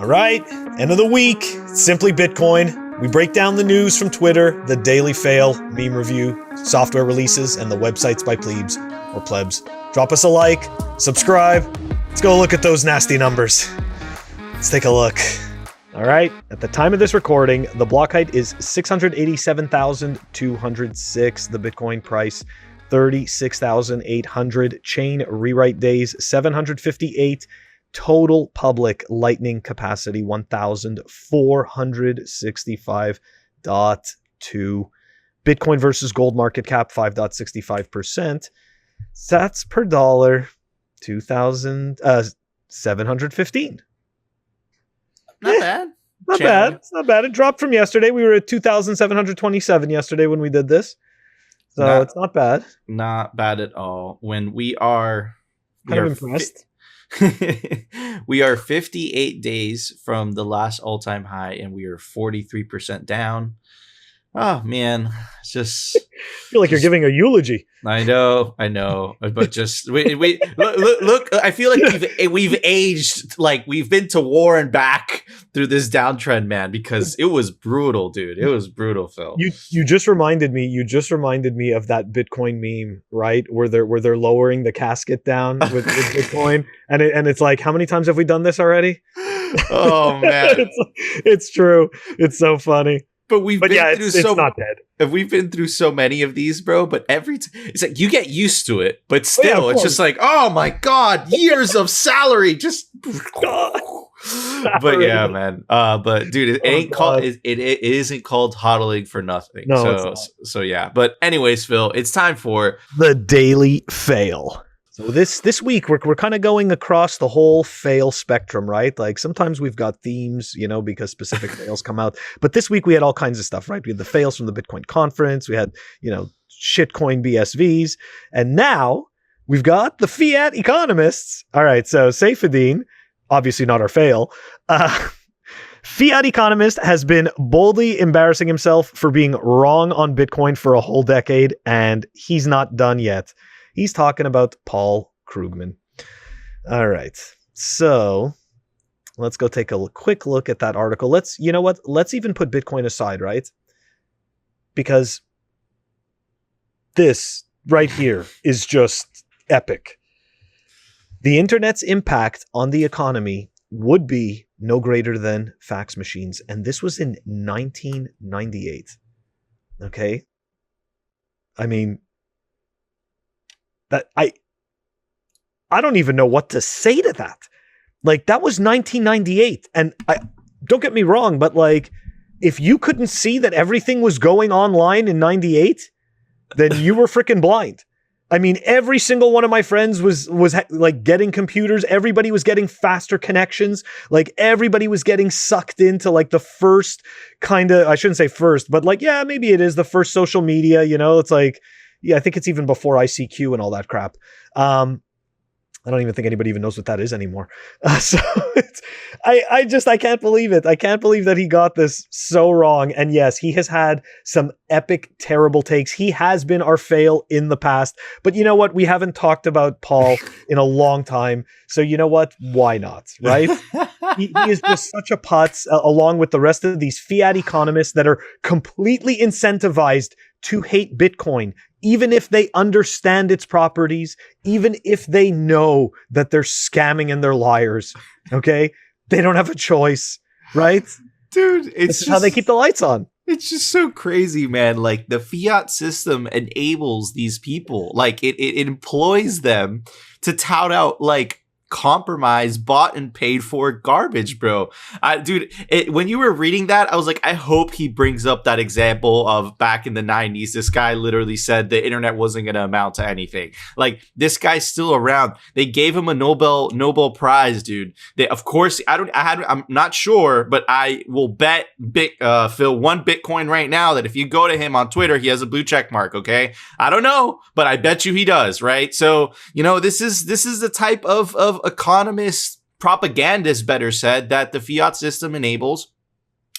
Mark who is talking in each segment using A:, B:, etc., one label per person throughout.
A: All right, end of the week, Simply Bitcoin. We break down the news from Twitter, the Daily Fail, meme review, software releases, and the websites by plebes or plebs. Drop us a like, subscribe. Let's go look at those nasty numbers. Let's take a look. All right, at the time of this recording, the block height is 687,206. The Bitcoin price, 36,800. Chain rewrite days, 758. Total public lightning capacity, 1,465.2. Bitcoin versus gold market cap, 5.65%. Sats per dollar, 2,715.
B: Not bad.
A: Not bad. It's not bad. It dropped from yesterday. We were at 2,727 yesterday when we did this. So it's not bad.
B: Not bad at all. When we are
A: impressed.
B: We are 58 days from the last all-time high, and we are 43% down. Oh man, it's just
A: I feel like you're giving a eulogy.
B: I know, but just we look. I feel like we've aged, like we've been to war and back through this downtrend, man. Because it was brutal, dude. It was brutal, Phil.
A: You just reminded me. You just reminded me of that Bitcoin meme, right? Where they're lowering the casket down with Bitcoin, and it's like, how many times have we done this already?
B: Oh man,
A: it's true. It's so funny.
B: But it's
A: not dead.
B: We've been through so many of these, bro. But it's like you get used to it, but still, it's just like, oh my god, years of salary, just. But yeah, man. But dude, it ain't called. It isn't called hodling for nothing.
A: No,
B: so yeah. But anyways, Phil, it's time for
A: the Daily Fail. So this week we're kind of going across the whole fail spectrum, right? Like sometimes we've got themes, because specific fails come out. But this week we had all kinds of stuff, right? We had the fails from the Bitcoin conference. We had, shitcoin BSVs. And now we've got the fiat economists. All right, so Saifedean, obviously not our fail. Fiat economist has been boldly embarrassing himself for being wrong on Bitcoin for a whole decade, and he's not done yet. He's talking about Paul Krugman. All right. So let's go take a quick look at that article. Let's even put Bitcoin aside, right? Because this right here is just epic. The internet's impact on the economy would be no greater than fax machines. And this was in 1998. Okay. I mean, that I don't even know what to say to that. Like, that was 1998. And don't get me wrong, but like, if you couldn't see that everything was going online in 98, then you were freaking blind. I mean, every single one of my friends was like getting computers. Everybody was getting faster connections. Like everybody was getting sucked into like the first kind of, I shouldn't say first, but like, yeah, maybe it is the first social media, it's like, yeah, I think it's even before ICQ and all that crap. I don't even think anybody even knows what that is anymore. So I can't believe it. I can't believe that he got this so wrong. And yes, he has had some epic, terrible takes. He has been our fail in the past. But you know what? We haven't talked about Paul in a long time. So you know what? Why not? Right? He is just such a putz, along with the rest of these fiat economists that are completely incentivized to hate Bitcoin, even if they understand its properties, even if they know that they're scamming and they're liars. Okay? They don't have a choice, right?
B: Dude,
A: it's just how they keep the lights on.
B: It's just so crazy, man. Like, the fiat system enables these people. Like, it employs them to tout out, like, compromise, bought and paid for garbage, bro. Dude, when you were reading that, I was like, I hope he brings up that example of back in the 90s. This guy literally said the internet wasn't going to amount to anything. Like, this guy's still around. They gave him a Nobel Prize, dude. Of course, I'm not sure, but I will bet Phil one Bitcoin right now that if you go to him on Twitter, he has a blue check mark. Okay, I don't know, but I bet you he does. Right? So this is the type of economist, propagandist, better said, that the fiat system enables.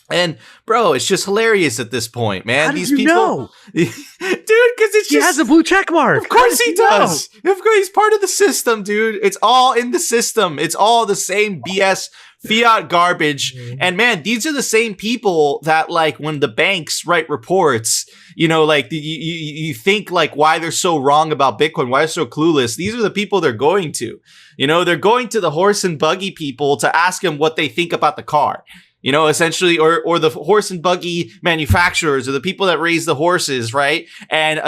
B: And bro, it's just hilarious at this point, man.
A: How
B: These
A: did you
B: people
A: know?
B: Dude, because it's
A: he has a blue check mark.
B: Of course he does. Of course, he's part of the system, dude. It's all in the system. It's all the same BS fiat garbage. And man, these are the same people that like when the banks write reports, you know, like you think like why they're so wrong about Bitcoin, why they're so clueless. These are the people they're going to, you know, they're going to the horse and buggy people to ask them what they think about the car. You know, essentially, or the horse and buggy manufacturers or the people that raise the horses, right? And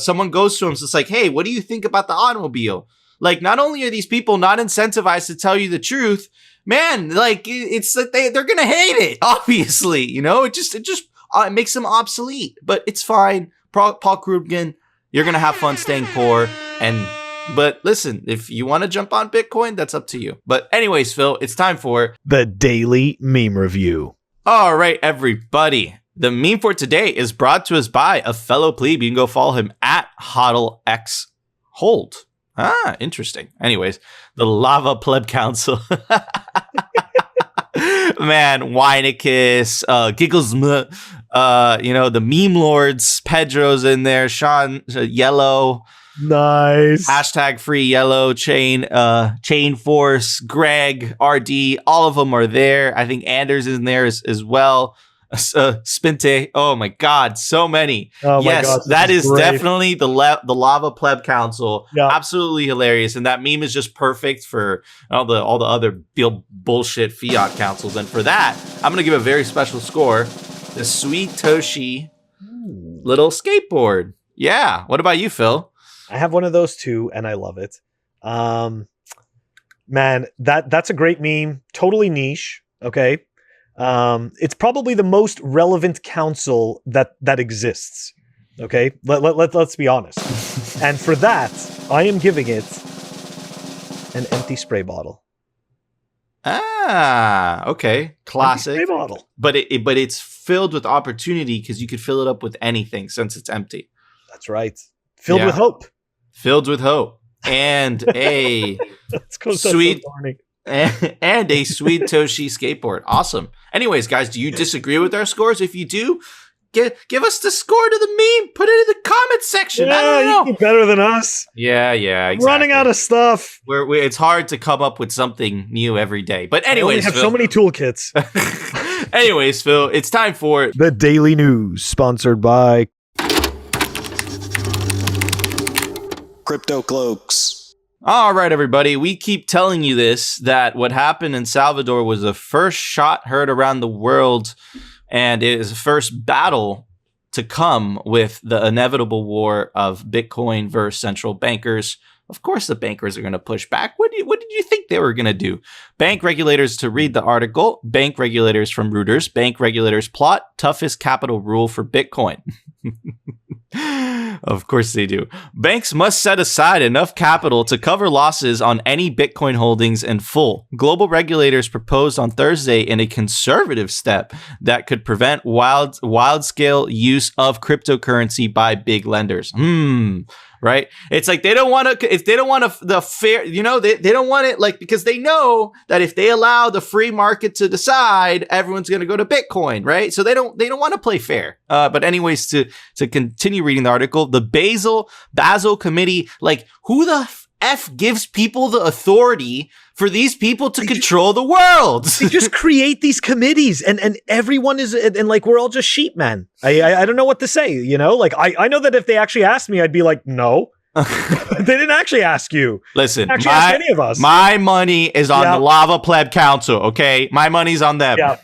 B: someone goes to them, so it's like, hey, what do you think about the automobile? Like, not only are these people not incentivized to tell you the truth, man, like it's like they're gonna hate it. Obviously, you know, it just makes them obsolete. But it's fine, Paul Krugman. You're gonna have fun staying poor But listen, if you want to jump on Bitcoin, that's up to you. But anyways, Phil, it's time for
A: the Daily Meme Review.
B: All right, everybody. The meme for today is brought to us by a fellow plebe. You can go follow him at HODLXHold. Ah, interesting. Anyways, the Lava Pleb Council. Man, Weinicus, Giggles, you know, the meme lords, Pedro's in there, Sean, Yellow.
A: Nice.
B: Hashtag free yellow chain, chain force, Greg, RD, all of them are there. I think Anders is in there as well. Spinte. Oh my God, so many. Oh my yes, God, that is great. Definitely the Lava Pleb Council. Yeah. Absolutely hilarious, and that meme is just perfect for all the other bullshit fiat councils. And for that, I'm gonna give a very special score. The Sweet Toshi little skateboard. Yeah. What about you, Phil?
A: I have one of those too, and I love it. Man, that's a great meme. Totally niche. Okay. It's probably the most relevant council that exists. Okay. Let's be honest. And for that, I am giving it an empty spray bottle.
B: Ah, okay. Classic.
A: Empty spray bottle.
B: But it's filled with opportunity because you could fill it up with anything since it's empty.
A: That's right. Filled with hope.
B: Filled with hope. And a sweet and a sweet Toshi skateboard. Awesome. Anyways, guys, do you disagree with our scores? If you do, give us the score to the meme. Put it in the comment section.
A: Yeah,
B: I don't know.
A: You do better than us.
B: Yeah, exactly.
A: Running out of stuff.
B: It's hard to come up with something new every day. But anyways,
A: we have so many toolkits.
B: Anyways, Phil, it's time for
A: the Daily News, sponsored by
C: Crypto Cloaks.
B: All right, everybody. We keep telling you this, that what happened in Salvador was the first shot heard around the world, and it is the first battle to come with the inevitable war of Bitcoin versus central bankers. Of course, the bankers are going to push back. What did you think they were going to do? Bank regulators, to read the article, bank regulators from Reuters, bank regulators plot toughest capital rule for Bitcoin. Of course they do. Banks must set aside enough capital to cover losses on any Bitcoin holdings in full. Global regulators proposed on Thursday in a conservative step that could prevent wild-scale use of cryptocurrency by big lenders. Right? It's like they don't want to, if they don't want the fair, you know, they don't want it, like, because they know that if they allow the free market to decide, everyone's going to go to Bitcoin, right? So they don't want to play fair. But anyways, to continue reading the article, the Basel Committee, like, who the F gives people the authority for these people to control the world?
A: They just create these committees, and everyone is, and like, we're all just sheep, man. I don't know what to say, you know? Like, I know that if they actually asked me, I'd be like, no. They didn't actually ask you.
B: Listen,
A: ask any of us.
B: My money is on the Lava Pleb Council, okay? My money's on them. Yeah.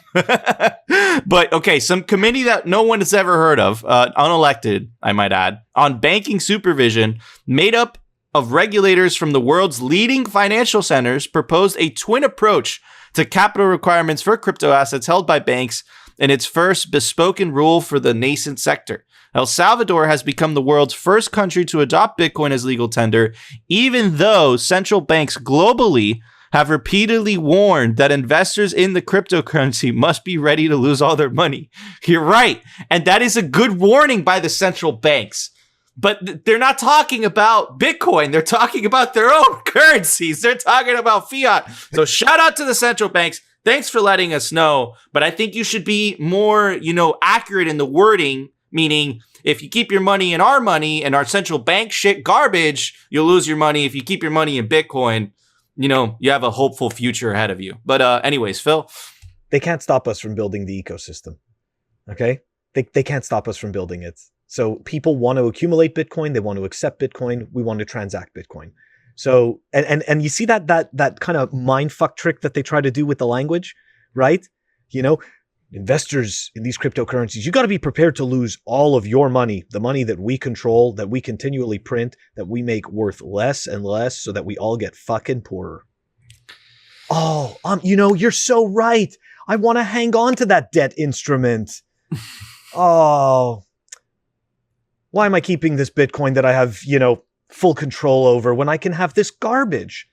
B: But, okay, some committee that no one has ever heard of, unelected, I might add, on banking supervision, made up of regulators from the world's leading financial centers, proposed a twin approach to capital requirements for crypto assets held by banks in its first bespoken rule for the nascent sector. El Salvador has become the world's first country to adopt Bitcoin as legal tender, even though central banks globally have repeatedly warned that investors in the cryptocurrency must be ready to lose all their money. You're right. And that is a good warning by the central banks. But they're not talking about Bitcoin. They're talking about their own currencies. They're talking about fiat. So shout out to the central banks. Thanks for letting us know. But I think you should be more, accurate in the wording, meaning if you keep your money in our money and our central bank shit garbage, you'll lose your money. If you keep your money in Bitcoin, you have a hopeful future ahead of you. But anyways, Phil.
A: They can't stop us from building the ecosystem. Okay? They can't stop us from building it. So people want to accumulate Bitcoin. They want to accept Bitcoin. We want to transact Bitcoin. So, and you see that kind of mindfuck trick that they try to do with the language, right? Investors in these cryptocurrencies, you got to be prepared to lose all of your money, the money that we control, that we continually print, that we make worth less and less so that we all get fucking poorer. Oh, you're so right. I want to hang on to that debt instrument. Oh, why am I keeping this Bitcoin that I have, full control over when I can have this garbage?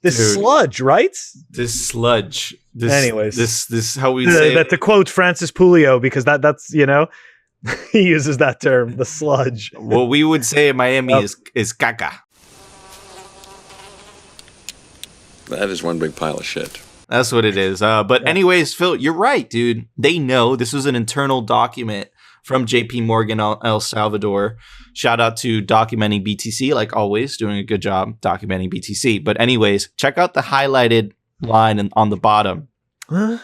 A: This sludge, right?
B: This sludge.
A: Anyways.
B: This how we say
A: that. To quote Francis Pulio, because that's, he uses that term, the sludge.
B: What we would say in Miami is caca.
C: That is one big pile of shit.
B: That's what it is. But anyways, Phil, you're right, dude. They know this was an internal document from JP Morgan, El Salvador. Shout out to documenting BTC, like always, doing a good job documenting BTC. But anyways, check out the highlighted line on the bottom.
A: Huh?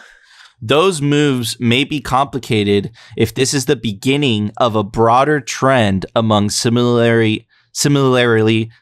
B: Those moves may be complicated if this is the beginning of a broader trend among similarly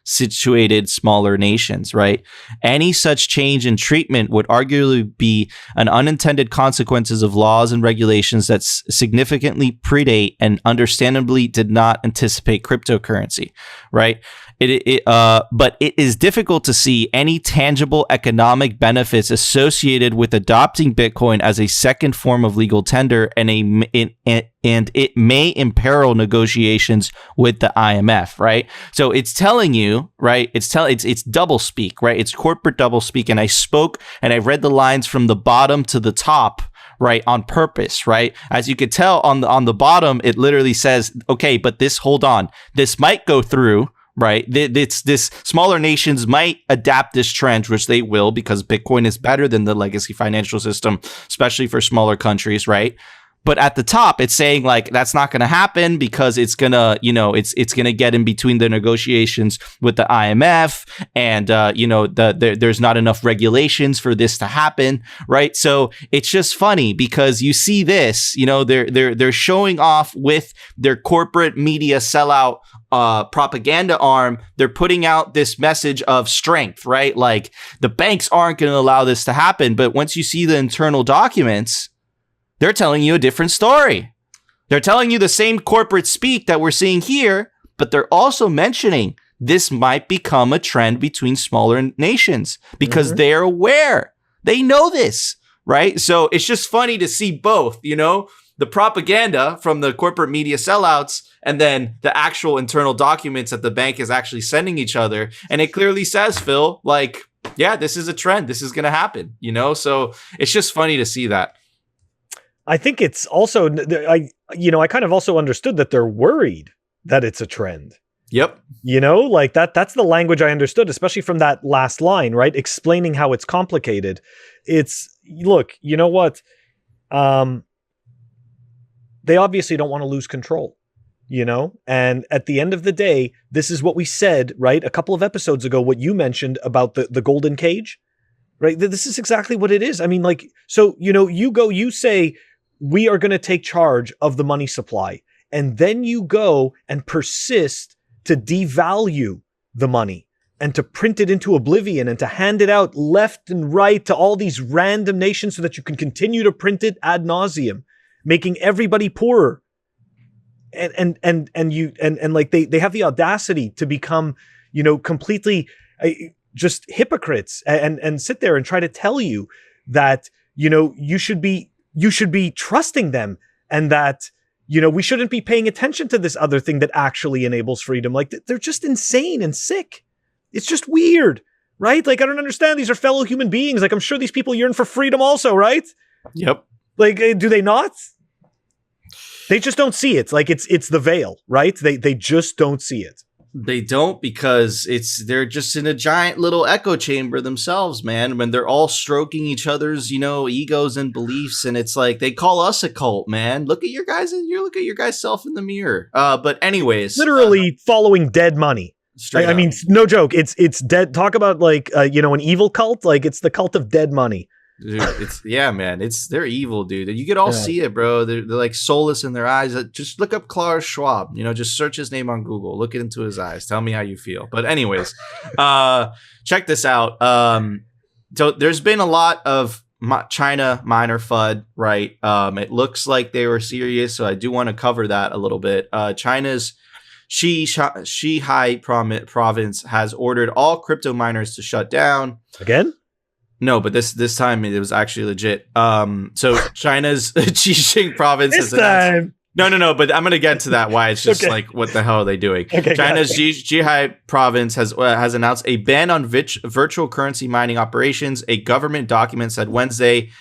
B: situated smaller nations, right? Any such change in treatment would arguably be an unintended consequences of laws and regulations that significantly predate and understandably did not anticipate cryptocurrency, right? But it is difficult to see any tangible economic benefits associated with adopting Bitcoin as a second form of legal tender, and it may imperil negotiations with the IMF, right? So it's telling you, right? It's double speak, right? It's corporate double speak. And I spoke and I read the lines from the bottom to the top, right, on purpose, right? As you could tell on the bottom, it literally says, okay, but hold on, this might go through. Right. This smaller nations might adapt this trend, which they will, because Bitcoin is better than the legacy financial system, especially for smaller countries. Right. But at the top, it's saying like that's not going to happen because it's going to, it's going to get in between the negotiations with the IMF and, there's not enough regulations for this to happen. Right. So it's just funny because you see this, they're showing off with their corporate media sellout propaganda arm. They're putting out this message of strength, right? Like the banks aren't going to allow this to happen. But once you see the internal documents, they're telling you a different story. They're telling you the same corporate speak that we're seeing here, but they're also mentioning this might become a trend between smaller nations because they're aware. They know this, right? So it's just funny to see both, the propaganda from the corporate media sellouts and then the actual internal documents that the bank is actually sending each other. And it clearly says, Phil, like, yeah, this is a trend. This is going to happen, So it's just funny to see that.
A: I think it's also, I kind of also understood that they're worried that it's a trend.
B: Yep.
A: Like that's the language I understood, especially from that last line, right? Explaining how it's complicated. Look, you know what? They obviously don't want to lose control, and at the end of the day, this is what we said, right? A couple of episodes ago, what you mentioned about the golden cage, right? This is exactly what it is. I mean, like, so, you say, we are going to take charge of the money supply. And then you go and persist to devalue the money and to print it into oblivion and to hand it out left and right to all these random nations so that you can continue to print it ad nauseum, making everybody poorer. And like they have the audacity to become, completely just hypocrites and sit there and try to tell you that, you should be trusting them and that, we shouldn't be paying attention to this other thing that actually enables freedom. Like they're just insane and sick. It's just weird, right? Like, I don't understand. These are fellow human beings. Like, I'm sure these people yearn for freedom also, right?
B: Yep.
A: Like, do they not? They just don't see it. Like it's the veil, right? They just don't see it.
B: They don't, because they're just in a giant little echo chamber themselves, man, when they're all stroking each other's, egos and beliefs. And it's like, they call us a cult, man. Look at your guys self in the mirror. But anyways,
A: literally following dead money.
B: Straight
A: I
B: up.
A: mean, no joke. It's dead. Talk about like an evil cult. Like it's the cult of dead money.
B: Dude, man. They're evil, dude. And you could all see it, bro. They're like soulless in their eyes. Just look up Klaus Schwab. Just search his name on Google. Look into his eyes. Tell me how you feel. But anyways, check this out. So there's been a lot of China miner FUD, right? It looks like they were serious, so I do want to cover that a little bit. China's Qinghai province has ordered all crypto miners to shut down.
A: Again?
B: No, but this time it was actually legit. So China's Qinghai province
A: This time.
B: No, but I'm going to get to that, why it's just like, what the hell are they doing?
A: Okay,
B: China's Qinghai province has announced a ban on virtual currency mining operations. A government document said Wednesday,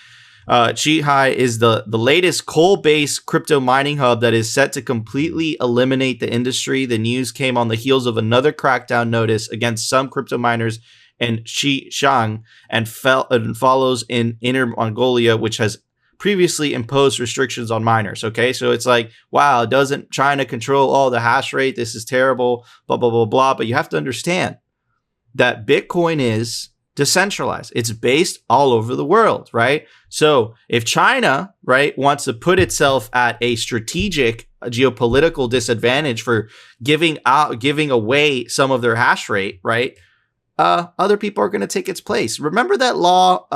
B: Qinghai is the latest coal-based crypto mining hub that is set to completely eliminate the industry. The news came on the heels of another crackdown notice against some crypto miners in Xinjiang and follows in Inner Mongolia, which has previously imposed restrictions on miners. Okay, so it's like, wow, doesn't China control all the hash rate? This is terrible, blah, blah, blah, blah. But you have to understand that Bitcoin is decentralized. It's based all over the world, right? So if China, right, wants to put itself at a strategic geopolitical disadvantage for giving away some of their hash rate, right, other people are going to take its place. Remember that law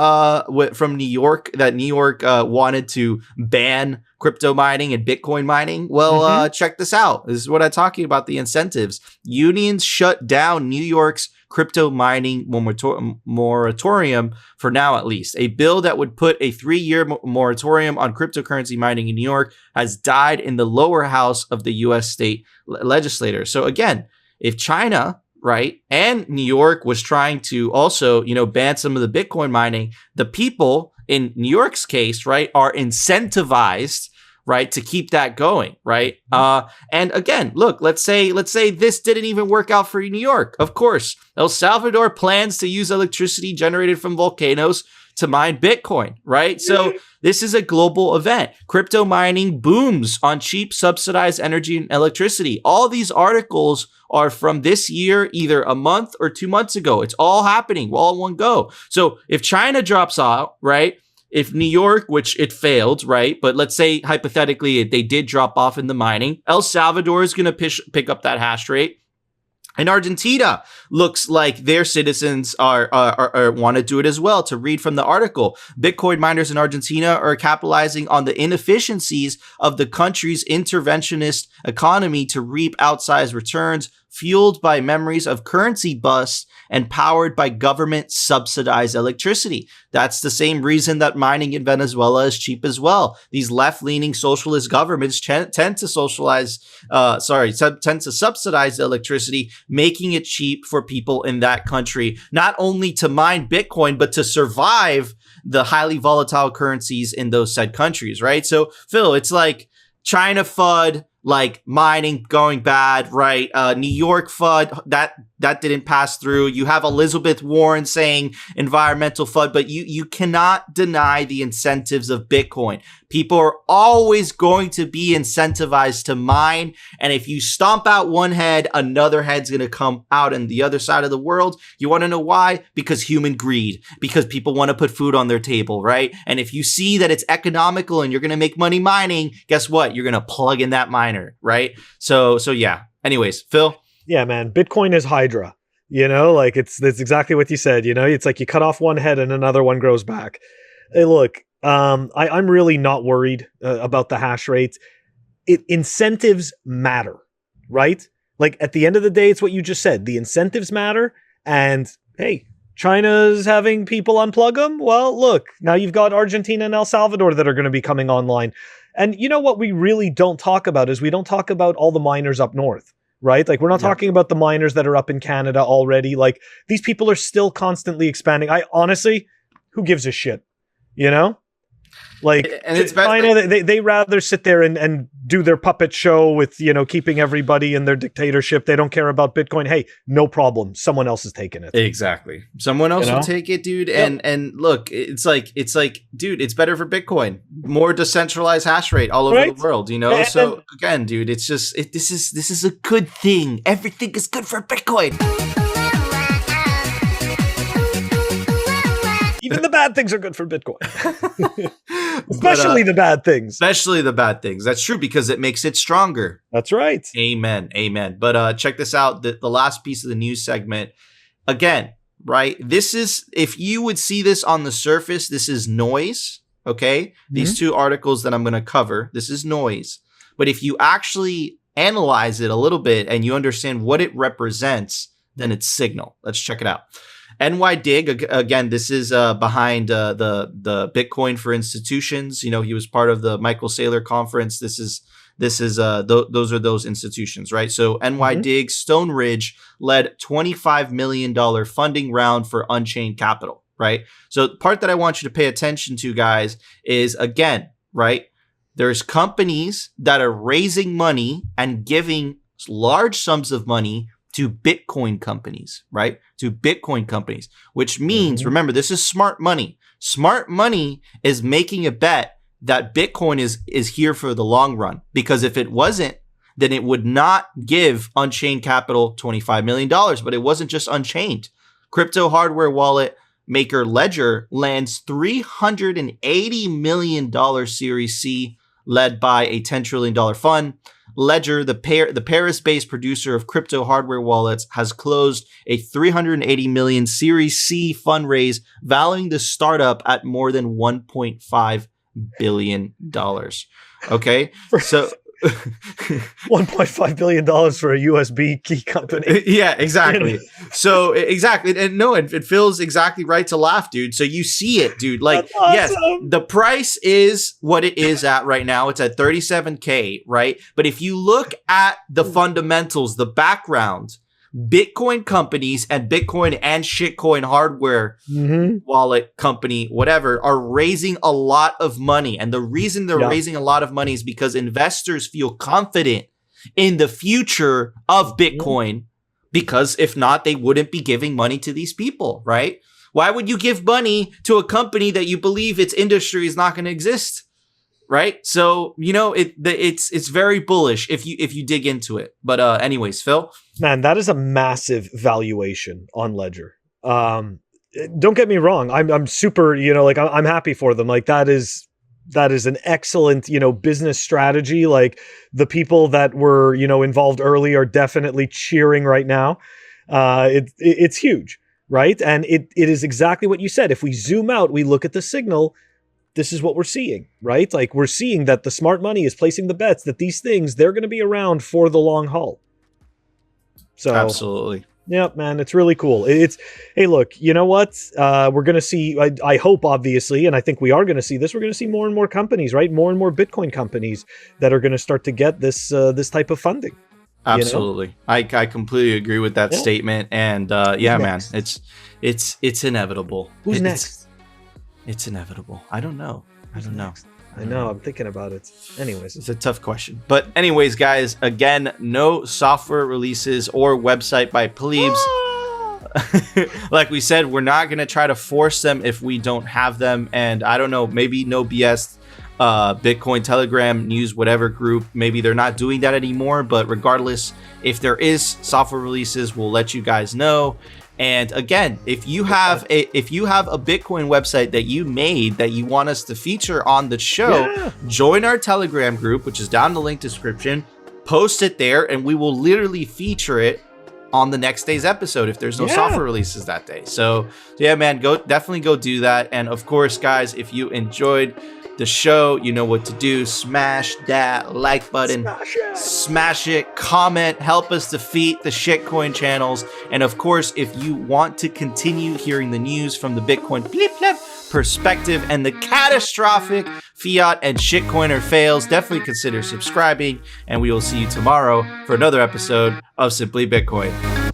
B: from New York that New York wanted to ban crypto mining and Bitcoin mining? Well, check this out. This is what I'm talking about, the incentives. Unions shut down New York's crypto mining moratorium for now, at least. A bill that would put a 3-year moratorium on cryptocurrency mining in New York has died in the lower house of the U.S. state legislature. So again, if China, right, and New York was trying to also, ban some of the Bitcoin mining, the people in New York's case, right, are incentivized, right, to keep that going, right? And again, look, let's say this didn't even work out for New York. Of course, El Salvador plans to use electricity generated from volcanoes to mine Bitcoin, right? So this is a global event. Crypto mining booms on cheap subsidized energy and electricity. All these articles are from this year, either a month or 2 months ago. It's all happening all in one go. So if China drops out, right? If New York, which it failed, right? But let's say hypothetically they did drop off in the mining, El Salvador is going to pick up that hash rate. And Argentina looks like their citizens are want to do it as well. To read from the article, Bitcoin miners in Argentina are capitalizing on the inefficiencies of the country's interventionist economy to reap outsized returns, fueled by memories of currency busts and powered by government subsidized electricity. That's the same reason that mining in Venezuela is cheap as well. These left-leaning socialist governments tend to subsidize electricity, making it cheap for people in that country, not only to mine Bitcoin, but to survive the highly volatile currencies in those said countries, right? So, Phil, it's like China FUD, like mining going bad, right? New York FUD, that didn't pass through. You have Elizabeth Warren saying environmental FUD, but you cannot deny the incentives of Bitcoin. People are always going to be incentivized to mine. And if you stomp out one head, another head's going to come out on the other side of the world. You want to know why? Because human greed, because people want to put food on their table, right? And if you see that it's economical and you're going to make money mining, guess what? You're going to plug in that miner, right? So yeah. Anyways, Phil?
A: Yeah, man. Bitcoin is Hydra. Like it's exactly what you said. It's like you cut off one head and another one grows back. Hey, look, I'm really not worried about the hash rates. Incentives matter, right? Like at the end of the day, it's what you just said. The incentives matter. And hey, China's having people unplug them. Well, look, now you've got Argentina and El Salvador that are going to be coming online. And you know what we really don't talk about is we don't talk about all the miners up north. Right? Like we're not talking about the miners that are up in Canada already. Like these people are still constantly expanding. Honestly, who gives a shit? Like
B: and it's
A: China, they rather sit there and do their puppet show with, keeping everybody in their dictatorship. They don't care about Bitcoin. Hey, no problem. Someone else is taking it.
B: Exactly. Someone else will take it, dude. Yep. And look, it's like, dude, it's better for Bitcoin. More decentralized hash rate all over the world, So again, dude, it's just this is a good thing. Everything is good for Bitcoin.
A: Even the bad things are good for Bitcoin. Especially the bad things.
B: Especially the bad things. That's true, because it makes it stronger.
A: That's right.
B: Amen. But check this out. The last piece of the news segment. Again, right? This is, if you would see this on the surface, this is noise. Okay? Mm-hmm. These two articles that I'm going to cover, this is noise. But if you actually analyze it a little bit and you understand what it represents, then it's signal. Let's check it out. NYDIG, again, this is behind the Bitcoin for Institutions. He was part of the Michael Saylor conference. Those are those institutions, right? So NYDIG, Stone Ridge led $25 million funding round for Unchained Capital, right? So the part that I want you to pay attention to, guys, is, again, right? There's companies that are raising money and giving large sums of money to Bitcoin companies, right? To Bitcoin companies, which means, remember, this is smart money. Smart money is making a bet that Bitcoin is here for the long run, because if it wasn't, then it would not give Unchained Capital $25 million. But it wasn't just Unchained. Crypto hardware wallet maker Ledger lands $380 million Series C, led by a $10 trillion fund. Ledger, the Paris-based producer of crypto hardware wallets, has closed a $380 million Series C fundraise, valuing the startup at more than $1.5 billion. Okay, so
A: $1.5 billion for a USB key company.
B: Yeah, exactly. So exactly, and no, it feels exactly right to laugh, dude. So you see it, dude. Like, awesome. Yes, the price is what it is at right now. It's at 37K, right? But if you look at the fundamentals, the background, Bitcoin companies and Bitcoin and shitcoin hardware wallet company, whatever, are raising a lot of money. And the reason they're raising a lot of money is because investors feel confident in the future of Bitcoin, because if not, they wouldn't be giving money to these people, right? Why would you give money to a company that you believe its industry is not going to exist? Right. So, it's very bullish if you dig into it. But anyways, Phil.
A: Man, that is a massive valuation on Ledger. Don't get me wrong. I'm super, I'm happy for them. Like, that is an excellent, business strategy. Like, the people that were, involved early are definitely cheering right now. It's huge. Right. And it is exactly what you said. If we zoom out, we look at the signal. This is what we're seeing, right? Like, we're seeing that the smart money is placing the bets that these things, they're going to be around for the long haul. So
B: absolutely.
A: Yeah, man, it's really cool. Hey, look, you know what? We're going to see, I hope, obviously, and I think we are going to see this. We're going to see more and more companies, right? More and more Bitcoin companies that are going to start to get this type of funding.
B: Absolutely. I completely agree with that statement. And man, it's inevitable.
A: Who's next?
B: It's inevitable. I don't know.
A: I know. I'm thinking about it. Anyways,
B: it's a tough question. But anyways, guys, again, no software releases or website by plebes. Like we said, we're not going to try to force them if we don't have them. And I don't know, maybe No BS, Bitcoin, Telegram, News, whatever group, maybe they're not doing that anymore. But regardless, if there is software releases, we'll let you guys know. And again, if you have a Bitcoin website that you made that you want us to feature on the show, join our Telegram group, which is down in the link description. Post it there, and we will literally feature it on the next day's episode if there's no software releases that day. So yeah, man, definitely go do that. And of course, guys, if you enjoyed the show, you know what to do. Smash that like button. Smash it. Comment. Help us defeat the shitcoin channels. And of course, if you want to continue hearing the news from the Bitcoin perspective and the catastrophic fiat and shitcoiner fails, definitely consider subscribing. And we will see you tomorrow for another episode of Simply Bitcoin.